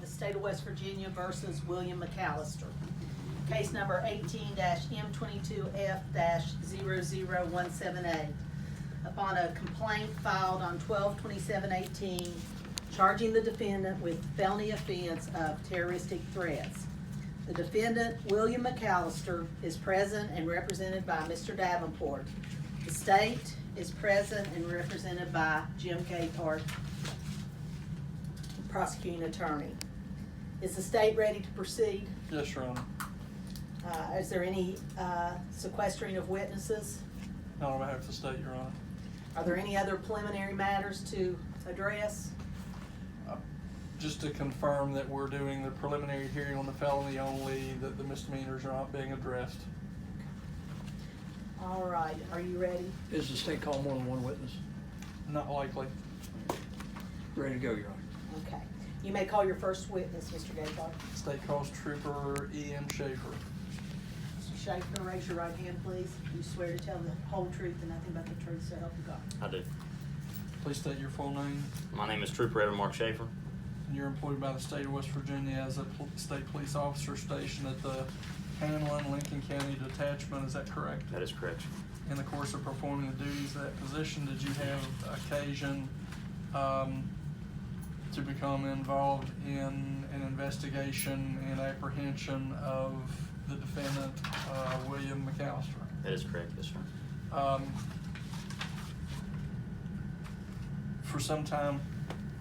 State of West Virginia versus William McCallister. Case number 18-M22F-00178. Upon a complaint filed on 12/27/18, charging the defendant with felony offense of terroristic threats. The defendant, William McCallister, is present and represented by Mr. Davenport. The state is present and represented by Jim Capehart, prosecuting attorney. Is the state ready to proceed? Yes, Your Honor. Is there any sequestering of witnesses? Not on behalf of the state, Your Honor. Are there any other preliminary matters to address? Just to confirm that we're doing the preliminary hearing on the felony only, that the misdemeanors are not being addressed. All right, are you ready? Is the state call more than one witness? Not likely. Ready to go, Your Honor. Okay. You may call your first witness, Mr. Gaythorne. State Cross Trooper E.M. Schaefer. Mr. Schaefer, raise your right hand, please. You swear to tell the whole truth and nothing but the truth, so help you God. I do. Please state your full name. My name is Trooper Evan Mark Schaefer. And you're employed by the state of West Virginia as a state police officer stationed at the Hanlon, Lincoln County Detachment. Is that correct? That is correct. In the course of performing the duties of that position, did you have occasion to become involved in an investigation and apprehension of the defendant, William McCallister? That is correct, yes, sir. For some time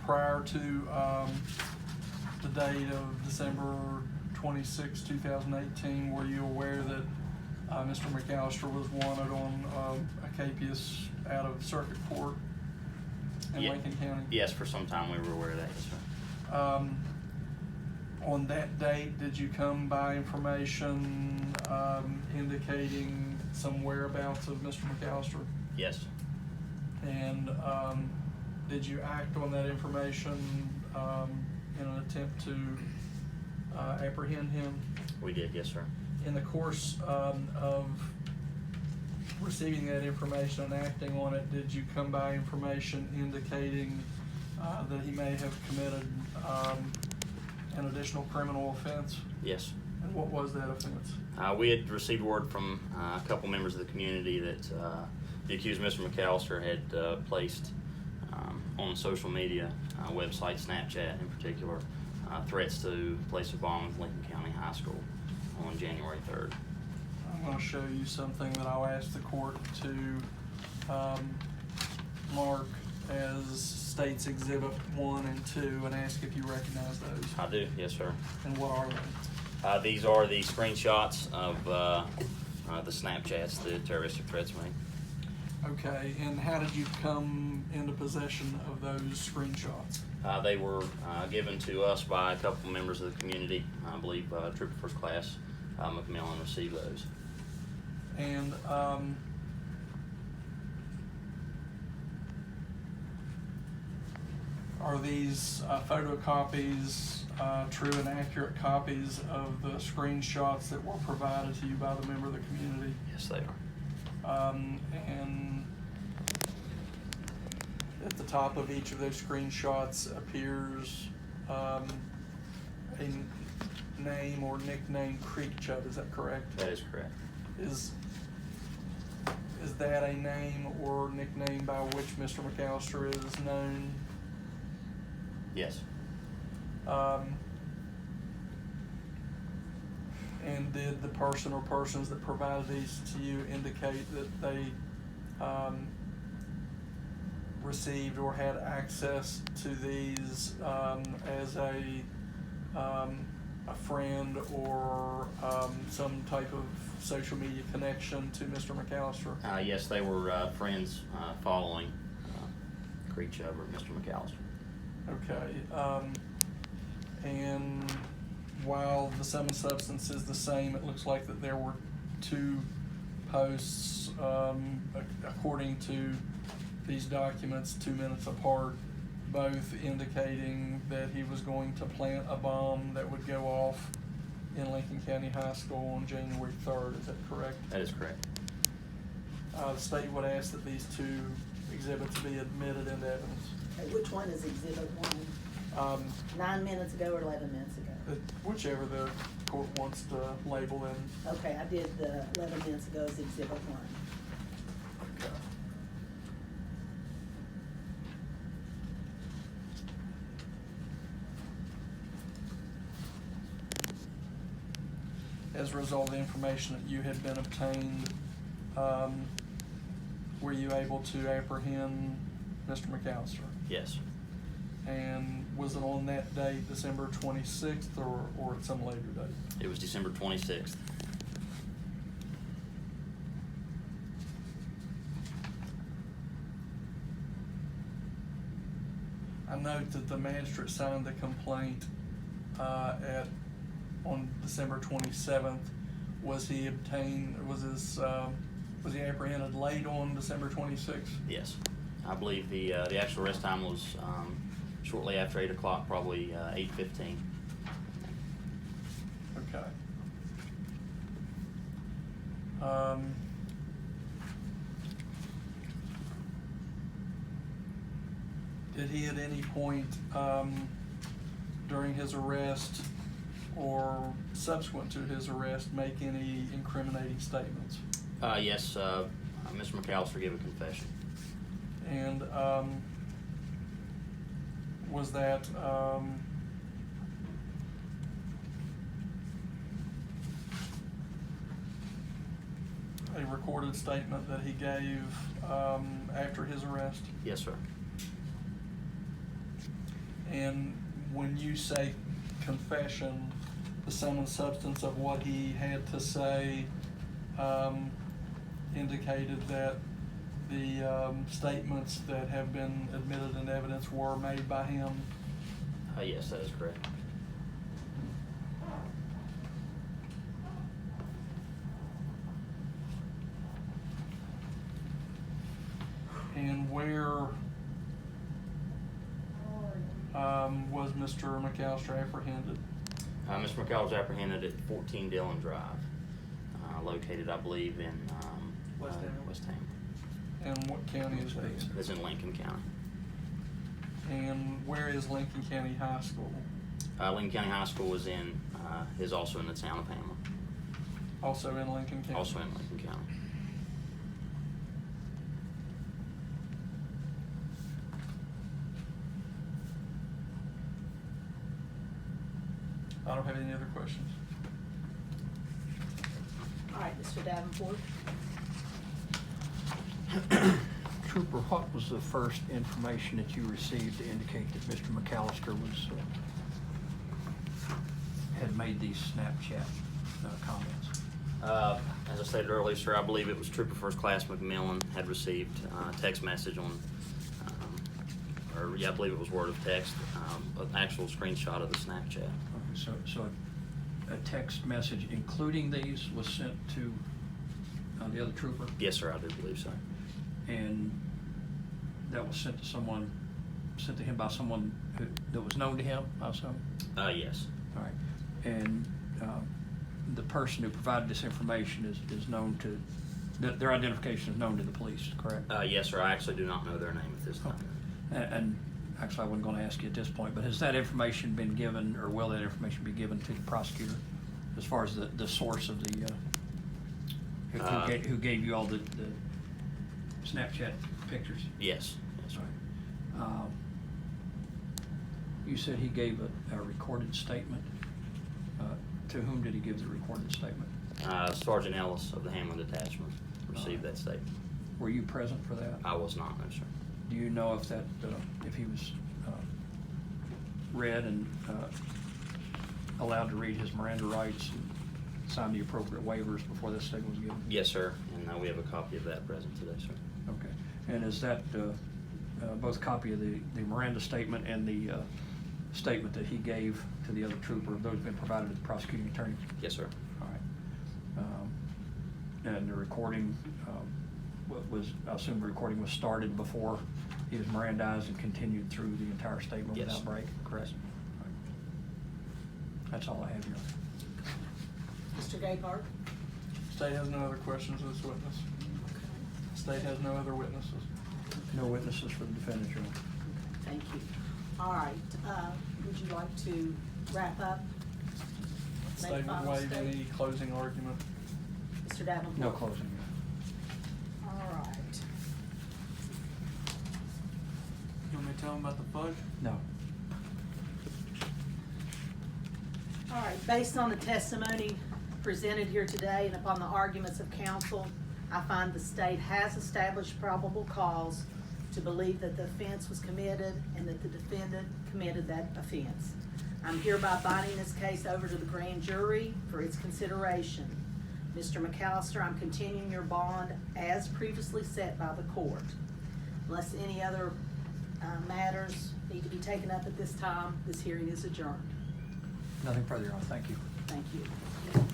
prior to the date of December 26, 2018, were you aware that Mr. McCallister was wanted on a capias out of circuit court in Lincoln County? Yes, for some time we were aware of that, yes, sir. On that date, did you come by information indicating some whereabouts of Mr. McCallister? Yes. And did you act on that information in an attempt to apprehend him? We did, yes, sir. In the course of receiving that information and acting on it, did you come by information indicating that he may have committed an additional criminal offense? Yes. And what was that offense? We had received word from a couple members of the community that the accused Mr. McCallister had placed on social media, website, Snapchat in particular, threats to place a bomb with Lincoln County High School on January 3rd. I'm going to show you something that I'll ask the court to mark as States Exhibit 1 and 2 and ask if you recognize those. I do, yes, sir. And what are they? These are the screenshots of the Snapchats the terroristic threats made. Okay, and how did you come into possession of those screenshots? They were given to us by a couple members of the community. I believe Trooper First Class McMillan received those. And are these photocopies true and accurate copies of the screenshots that were provided to you by the member of the community? Yes, they are. And at the top of each of those screenshots appears a name or nickname Creek Chub, is that correct? That is correct. Is that a name or nickname by which Mr. McCallister is known? Yes. And did the person or persons that provided these to you indicate that they received or had access to these as a friend or some type of social media connection to Mr. McCallister? Yes, they were friends following Creek Chub or Mr. McCallister. Okay. And while the sum and substance is the same, it looks like that there were two posts, according to these documents, 2 minutes apart, both indicating that he was going to plant a bomb that would go off in Lincoln County High School on January 3rd. Is that correct? That is correct. The state would ask that these two exhibits be admitted into evidence. Okay, which one is Exhibit 1? 9 minutes ago or 11 minutes ago? Whichever the court wants to label in. Okay, I did the 11 minutes ago as Exhibit 1. Okay. As a result of the information that you had been obtained, were you able to apprehend Mr. McCallister? Yes. And was it on that date, December 26th, or at some later date? It was December 26th. I note that the magistrate signed the complaint on December 27th. Was he apprehended late on December 26th? Yes. I believe the actual arrest time was shortly after 8 o'clock, probably 8:15. Okay. Did he at any point during his arrest or subsequent to his arrest make any incriminating statements? Yes, Mr. McCallister gave a confession. And was that a recorded statement that he gave after his arrest? Yes, sir. And when you say confession, the sum and substance of what he had to say indicated that the statements that have been admitted in evidence were made by him? Yes, that is correct. And where was Mr. McCallister apprehended? Mr. McCall was apprehended at 14 Dillon Drive, located, I believe, in West Ham. West Ham. And what county is that? It's in Lincoln County. And where is Lincoln County High School? Lincoln County High School is also in the town of Hamlin. Also in Lincoln County? Also in Lincoln County. I don't have any other questions. All right, Mr. Davenport? Trooper, what was the first information that you received to indicate that Mr. McCallister was, had made these Snapchat comments? As I stated earlier, sir, I believe it was Trooper First Class McMillan had received a text message on, I believe it was word of text, an actual screenshot of the Snapchat. Okay, so a text message including these was sent to the other trooper? Yes, sir, I do believe so. And that was sent to him by someone that was known to him, I assume? Yes. All right. And the person who provided this information is known to, their identification is known to the police, correct? Yes, sir, I actually do not know their name at this time. And actually, I wasn't going to ask you at this point, but has that information been given, or will that information be given to the prosecutor as far as the source of the, who gave you all the Snapchat pictures? Yes, yes, sir. You said he gave a recorded statement. To whom did he give the recorded statement? Sergeant Ellis of the Hamlin Detachment received that statement. Were you present for that? I was not, no, sir. Do you know if that, if he was read and allowed to read his Miranda rights and sign the appropriate waivers before this statement was given? Yes, sir, and we have a copy of that present today, sir. Okay. And is that both a copy of the Miranda statement and the statement that he gave to the other trooper, have those been provided to the prosecuting attorney? Yes, sir. All right. And the recording I assume the recording was started before he was Mirandized and continued through the entire statement Yes. without break, correct? Yes. All right. That's all I have here. Mr. Gayhart? State has no other questions of this witness. State has no other witnesses. No witnesses for the defendant, Your Honor. Thank you. All right, would you like to wrap up? Make Statement final waive statement? any closing argument. Mr. Davenport? No closing. All right. You want me to tell them about the fudge? No. All right, based on the testimony presented here today and upon the arguments of counsel, I find the state has established probable cause to believe that the offense was committed and that the defendant committed that offense. I'm hereby binding this case over to the grand jury for its consideration. Mr. McCallister, I'm continuing your bond as previously set by the court. Unless any other matters need to be taken up at this time, this hearing is adjourned. Nothing further, Your Honor. Thank you. Thank you.